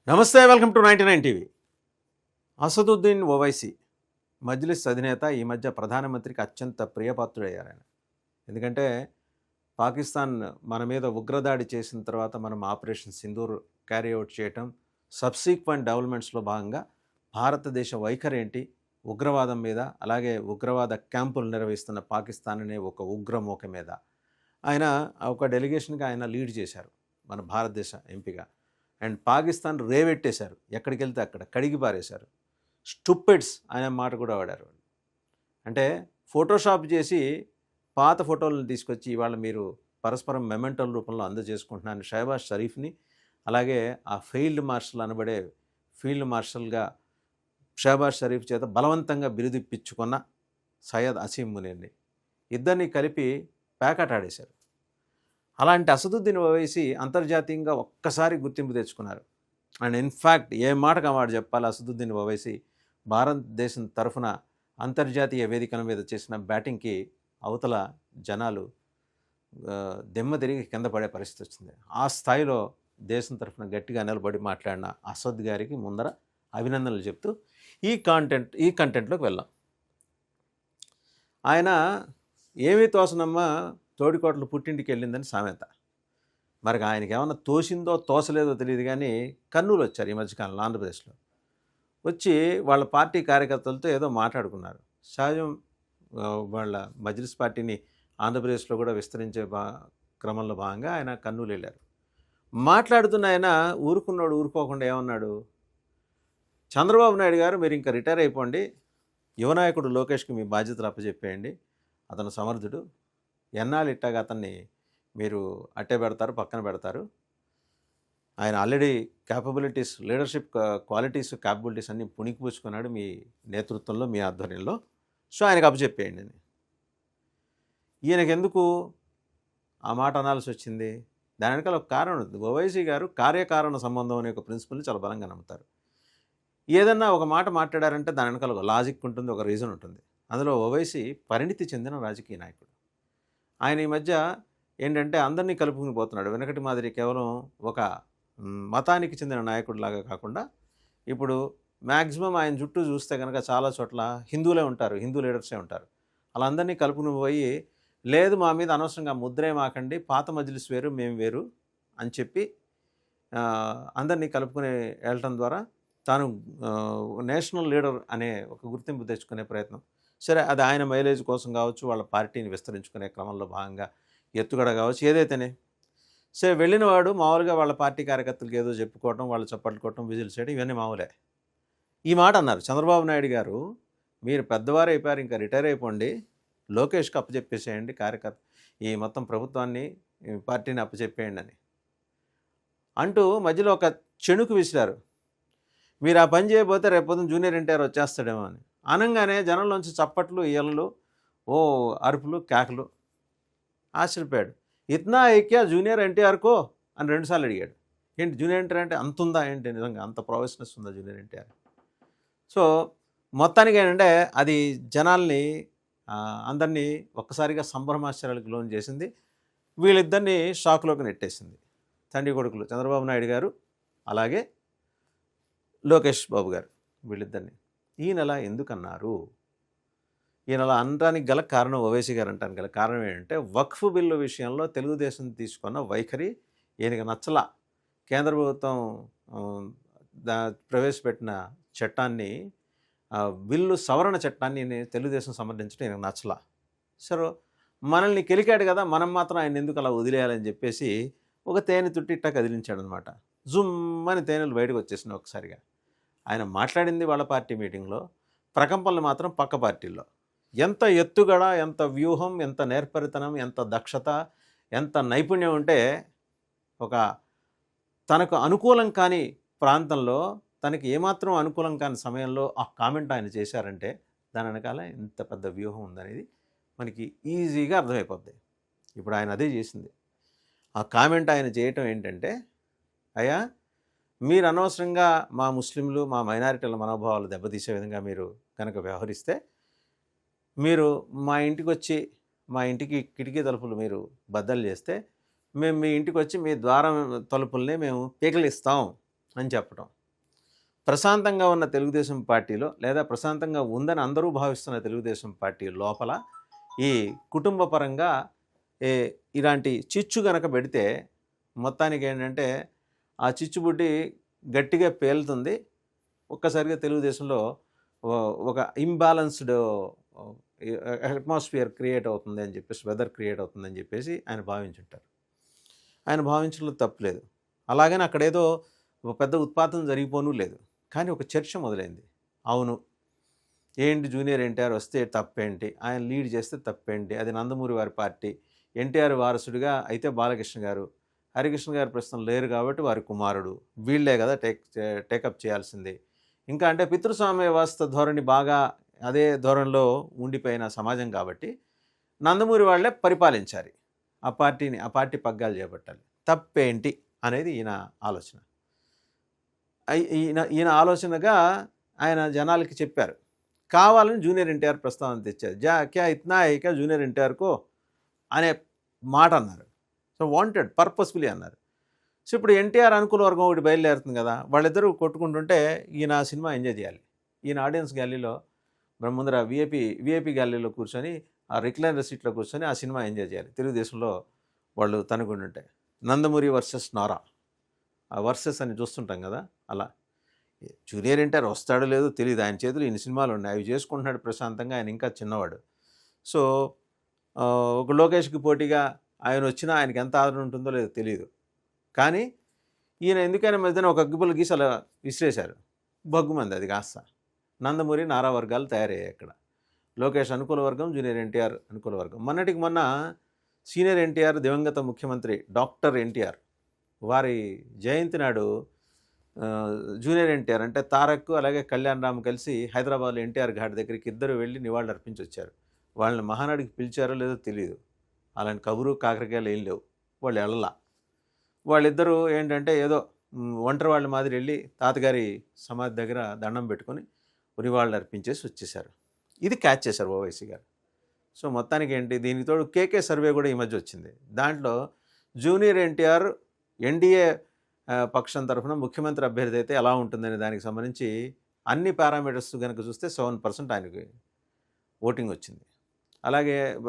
నమస్తే, welcome to 99 TV. Asaduddin Owaisi Majlis అధినేత ఈ మధ్య ప్రధానమంత్రికి అత్యంత ప్రియపాత్రుడయ్యారు ఆయన. ఎందుకంటే పాకిస్తాన్ మన మీద ఉగ్రదాడి చేసిన తర్వాత మనం ఆపరేషన్ సింధూర్ క్యారీ అవుట్ చేయటం, సబ్సీక్వెంట్ డెవలప్మెంట్స్లో భాగంగా భారతదేశ వైఖరి ఏంటి, ఉగ్రవాదం మీద, అలాగే ఉగ్రవాద క్యాంపులు నిర్వహిస్తున్న పాకిస్తాన్ అనే ఒక ఉగ్రమూక మీద ఆయన ఒక డెలిగేషన్గా ఆయన లీడ్ చేశారు మన భారతదేశ ఎంపీగా. అండ్ పాకిస్తాన్ రేవెట్టేశారు, ఎక్కడికి వెళ్తే అక్కడ కడిగి పారేశారు. స్టూపిడ్స్ అనే మాట కూడా వాడారు. అంటే ఫోటోషాప్ చేసి పాత ఫోటోలను తీసుకొచ్చి ఇవాళ మీరు పరస్పరం మెమెంటల్ రూపంలో అందజేసుకుంటున్నాను షహబాజ్ షరీఫ్ని, అలాగే ఆ ఫీల్డ్ మార్షల్ అనబడే ఫీల్డ్ మార్షల్గా షహబాజ్ షరీఫ్ చేత బలవంతంగా బిరుదిప్పించుకున్న సయ్యద్ అసీం మునీర్ని ఇద్దరిని కలిపి ప్యాకెట్ ఆడేశారు. అలాంటి అసదుద్దీన్ ఓవైసీ అంతర్జాతీయంగా ఒక్కసారి గుర్తింపు తెచ్చుకున్నారు. అండ్ ఇన్ఫ్యాక్ట్ ఏ మాటకు మాట చెప్పాలి, అసదుద్దీన్ ఓవైసీ భారతదేశం తరఫున అంతర్జాతీయ వేదికల మీద చేసిన బ్యాటింగ్కి అవతల జనాలు దెమ్మ తిరిగి కింద పడే పరిస్థితి వచ్చింది. ఆ స్థాయిలో దేశం తరఫున గట్టిగా నిలబడి మాట్లాడిన అసద్ గారికి ముందర అభినందనలు చెప్తూ ఈ కంటెంట్లోకి వెళ్ళాం. ఆయన ఏమీ తోసనమ్మ తోడికోటలు పుట్టింటికి వెళ్ళిందని సామెత. మరి ఆయనకి ఏమన్నా తోసిందో తోసలేదో తెలియదు, కానీ కర్నూలు వచ్చారు ఈ మధ్యకాలంలో ఆంధ్రప్రదేశ్లో. వచ్చి వాళ్ళ పార్టీ కార్యకర్తలతో ఏదో మాట్లాడుకున్నారు. సహజం, వాళ్ళ మజ్లిస్ పార్టీని ఆంధ్రప్రదేశ్లో కూడా విస్తరించే క్రమంలో భాగంగా ఆయన కర్నూలు వెళ్ళారు. మాట్లాడుతున్న ఆయన ఊరుకోకుండా ఏమన్నాడు, చంద్రబాబు నాయుడు గారు మీరు ఇంకా రిటైర్ అయిపోండి, యువనాయకుడు లోకేష్కి మీ బాధ్యతలు అప్పచెప్పేయండి, అతను సమర్థుడు, ఎన్నాళ్ళు ఇట్టాగా అతన్ని మీరు అట్టే పెడతారు, పక్కన పెడతారు, ఆయన already capabilities, leadership qualities, capabilities అన్నీ పుణికిపుచ్చుకున్నాడు మీ నేతృత్వంలో, మీ ఆధ్వర్యంలో, సో ఆయనకు అప్పచెప్పేయండి అని. ఈయనకి ఎందుకు ఆ మాట అనాల్సి వచ్చింది? దాని వెనకాల ఒక కారణం ఉంది. ఓవైసీ గారు కార్యకారణ సంబంధం అనే ఒక ప్రిన్సిపల్ని చాలా బలంగా నమ్ముతారు. ఏదన్నా ఒక మాట మాట్లాడారంటే దాని వెనకాల ఒక లాజిక్ ఉంటుంది, ఒక రీజన్ ఉంటుంది. అందులో ఓవైసీ పరిణితి చెందిన రాజకీయ నాయకుడు. ఆయన ఈ మధ్య ఏంటంటే అందరినీ కలుపుకుని పోతున్నాడు. వెనకటి మాదిరి కేవలం ఒక మతానికి చెందిన నాయకుడిలాగా కాకుండా ఇప్పుడు మ్యాక్సిమం ఆయన చుట్టూ చూస్తే కనుక చాలా చోట్ల హిందువులే ఉంటారు, హిందూ లీడర్సే ఉంటారు. అలా అందరినీ కలుపుకుని పోయి, లేదు మా మీద అనవసరంగా ముద్రే మాకండి, పాత మజ్లిస్ వేరు మేము వేరు అని చెప్పి అందరినీ కలుపుకుని వెళ్ళటం ద్వారా తాను నేషనల్ లీడర్ అనే ఒక గుర్తింపు తెచ్చుకునే ప్రయత్నం. సరే, అది ఆయన మైలేజ్ కోసం కావచ్చు, వాళ్ళ పార్టీని విస్తరించుకునే క్రమంలో భాగంగా ఎత్తుగడ కావచ్చు, ఏదైతేనే సరే వెళ్ళిన వాడు మామూలుగా వాళ్ళ పార్టీ కార్యకర్తలకు ఏదో చెప్పుకోవటం, వాళ్ళు చప్పట్లు కొట్టడం, విజిల్ చేయడం, ఇవన్నీ మామూలే. ఈ మాట అన్నారు చంద్రబాబు నాయుడు గారు, మీరు పెద్దవారు అయిపోయారు, ఇంకా రిటైర్ అయిపోండి, లోకేష్కి అప్పచెప్పేసేయండి, కార్యకర్త ఈ మొత్తం ప్రభుత్వాన్ని, పార్టీని అప్పచెప్పేయండి అని అంటూ మధ్యలో ఒక చెణుకు విసిరారు. మీరు ఆ పని చేయబోతే రేపొద్దున జూనియర్ ఎన్టీఆర్ వచ్చేస్తాడేమో అని. అనగానే జనంలోంచి చప్పట్లు, ఈలలు, ఓ అరుపులు, కేకలు. ఆశ్చర్యపోయాడు. ఇత్నా ఐక్యా జూనియర్ ఎన్టీఆర్కో అని 2 సార్లు అడిగాడు. ఏంటి జూనియర్ ఎన్టీఆర్ అంటే అంత ఉందా ఏంటి, నిజంగా అంత ప్రొఫెషనల్స్ ఉందా జూనియర్ ఎన్టీఆర్? సో మొత్తానికి ఏంటంటే అది జనాల్ని అందరినీ ఒక్కసారిగా సంభ్రమాశ్చర్యాలకు లోన్ చేసింది. వీళ్ళిద్దరినీ షాక్లోకి నెట్టేసింది. తండ్రి కొడుకులు చంద్రబాబు నాయుడు గారు, అలాగే లోకేష్ బాబు గారు, వీళ్ళిద్దరిని ఈయనలా ఎందుకన్నారు? ఈయనలా అనడానికి గల కారణం, ఓవైసీ గారు అంటానికి గల కారణం ఏంటంటే వక్ఫ్ బిల్లు విషయంలో తెలుగుదేశం తీసుకున్న వైఖరి ఈయనకి నచ్చలా. కేంద్ర ప్రభుత్వం ప్రవేశపెట్టిన చట్టాన్ని, బిల్లు సవరణ చట్టాన్ని తెలుగుదేశం సమర్థించడం ఈయనకు నచ్చలా. సరే, మనల్ని కెలికాడు కదా, మనం మాత్రం ఆయన ఎందుకు అలా వదిలేయాలని చెప్పేసి ఒక తేనె తుట్టిట్టా కదిలించాడు అనమాట. జుమ్మని తేనెలు బయటకు వచ్చేసినాయి ఒకసారిగా. ఆయన మాట్లాడింది వాళ్ళ పార్టీ మీటింగ్లో, ప్రకంపనలు మాత్రం పక్క పార్టీల్లో. ఎంత ఎత్తుగడ, ఎంత వ్యూహం, ఎంత నేర్పరితనం, ఎంత దక్షత, ఎంత నైపుణ్యం ఉంటే ఒక తనకు అనుకూలం కాని ప్రాంతంలో, తనకి ఏమాత్రం అనుకూలం కాని సమయంలో ఆ కామెంట్ ఆయన చేశారంటే దాని వెనకాల ఎంత పెద్ద వ్యూహం ఉందనేది మనకి ఈజీగా అర్థమైపోద్ది. ఇప్పుడు ఆయన అదే చేసింది. ఆ కామెంట్ ఆయన చేయటం ఏంటంటే, అయ్యా మీరు అనవసరంగా మా ముస్లింలు, మా మైనారిటీల మనోభావాలు దెబ్బతీసే విధంగా మీరు కనుక వ్యవహరిస్తే, మీరు మా ఇంటికి వచ్చి మా ఇంటికి కిటికీ తలుపులు మీరు బద్దలు చేస్తే, మేము మీ ఇంటికి వచ్చి మీ ద్వారం తలుపుల్ని మేము పీకలిస్తాం అని చెప్పడం. ప్రశాంతంగా ఉన్న తెలుగుదేశం పార్టీలో లేదా ప్రశాంతంగా ఉందని అందరూ భావిస్తున్న తెలుగుదేశం పార్టీ లోపల ఈ కుటుంబ పరంగా ఇలాంటి చిచ్చు గనక పెడితే మొత్తానికి ఏంటంటే ఆ చిచ్చుబుడ్డి గట్టిగా పేలుతుంది. ఒక్కసారిగా తెలుగుదేశంలో ఒక ఇంబ్యాలెన్స్డ్ అట్మాస్ఫియర్ క్రియేట్ అవుతుంది అని చెప్పేసి, వెదర్ క్రియేట్ అవుతుందని చెప్పేసి ఆయన భావించుంటారు. ఆయన భావించడంలో తప్పులేదు. అలాగని అక్కడేదో పెద్ద ఉత్పాతం జరిగిపోనూ లేదు. కానీ ఒక చర్చ మొదలైంది. అవును, ఏంటి జూనియర్ ఎన్టీఆర్ వస్తే తప్పేంటి, ఆయన లీడ్ చేస్తే తప్పేంటి, అది నందమూరి వారి పార్టీ, ఎన్టీఆర్ వారసుడిగా అయితే బాలకృష్ణ గారు, హరికృష్ణ గారు ప్రస్తుతం లేరు కాబట్టి వారి కుమారుడు, వీళ్ళే కదా టేకప్ చేయాల్సింది. ఇంకా అంటే పితృస్వామ్య వ్యవస్థ ధోరణి బాగా అదే ధోరణిలో ఉండిపోయిన సమాజం కాబట్టి నందమూరి వాళ్ళే పరిపాలించాలి, ఆ పార్టీ పగ్గాలు చేపట్టాలి, తప్పేంటి అనేది ఈయన ఆలోచన. ఈయన ఆలోచనగా ఆయన జనాలకి చెప్పారు. కావాలని జూనియర్ ఎన్టీఆర్ ప్రస్తావన తెచ్చారు. క్యా ఇత్నా హై క్యా జూనియర్ ఎన్టీఆర్కో అనే మాట అన్నారు. సో వాంటెడ్, పర్పస్ఫుల్లీ అన్నారు. సో ఇప్పుడు ఎన్టీఆర్ అనుకూల వర్గం ఒకటి బయలుదేరుతుంది కదా, వాళ్ళిద్దరూ కొట్టుకుంటుంటే ఈయన సినిమా ఎంజాయ్ చేయాలి. ఈయన ఆడియన్స్ గ్యాలరీలో ముందర విఐపి గ్యాలరీలో కూర్చొని ఆ రిక్లైనర్ సీట్లో కూర్చొని ఆ సినిమా ఎంజాయ్ చేయాలి. తెలుగుదేశంలో వాళ్ళు తనుకుంటుంటే నందమూరి వర్సెస్ నారా, ఆ వర్సెస్ అని చూస్తుంటాం కదా, అలా జూనియర్ ఎన్టీఆర్ వస్తాడో లేదో తెలియదు. ఆయన చేతులు ఇన్ని సినిమాలు ఉన్నాయి, అవి చేసుకుంటున్నాడు ప్రశాంతంగా. ఆయన ఇంకా చిన్నవాడు. సో ఒక లోకేష్కి పోటీగా ఆయన వచ్చినా ఆయనకి ఎంత ఆదరణ ఉంటుందో లేదో తెలియదు. కానీ ఈయన ఎందుకైనా మధ్యన ఒక అగ్గిపుల్ల గీసి అలా విసిరేశారు. బగ్గుమంది అది కాస్త. నందమూరి నారా వర్గాలు తయారయ్యాయి అక్కడ. లోకేష్ అనుకూల వర్గం, జూనియర్ ఎన్టీఆర్ అనుకూల వర్గం. మొన్నటికి మొన్న సీనియర్ ఎన్టీఆర్, దివంగత ముఖ్యమంత్రి డాక్టర్ ఎన్టీఆర్ వారి జయంతి నాడు జూనియర్ ఎన్టీఆర్ అంటే తారక్ అలాగే కళ్యాణ్ రామ్ కలిసి హైదరాబాద్లో ఎన్టీఆర్ ఘాట్ దగ్గరికి ఇద్దరు వెళ్ళి నివాళులు అర్పించి వచ్చారు. వాళ్ళని మహానాడికి పిలిచారో లేదో తెలియదు. అలాంటి కబురు కాకరకాయలు ఏం లేవు. వాళ్ళు వెళ్ళలా. వాళ్ళిద్దరూ ఏంటంటే ఏదో ఒంటరి వాళ్ళ మాదిరి వెళ్ళి తాతగారి సమాధి దగ్గర దండం పెట్టుకొని నివాళులు అర్పించేసి వచ్చేసారు. ఇది క్యాచ్ చేశారు ఓవైసీ గారు. సో మొత్తానికి ఏంటి, దీనికి తోడు కేకే సర్వే కూడా ఈ మధ్య వచ్చింది. దాంట్లో జూనియర్ ఎన్టీఆర్ ఎన్డీఏ పక్షం తరఫున ముఖ్యమంత్రి అభ్యర్థి అయితే ఎలా ఉంటుందనే దానికి సంబంధించి అన్ని పారామీటర్స్ కనుక చూస్తే 7% ఆయనకి ఓటింగ్ వచ్చింది. అలాగే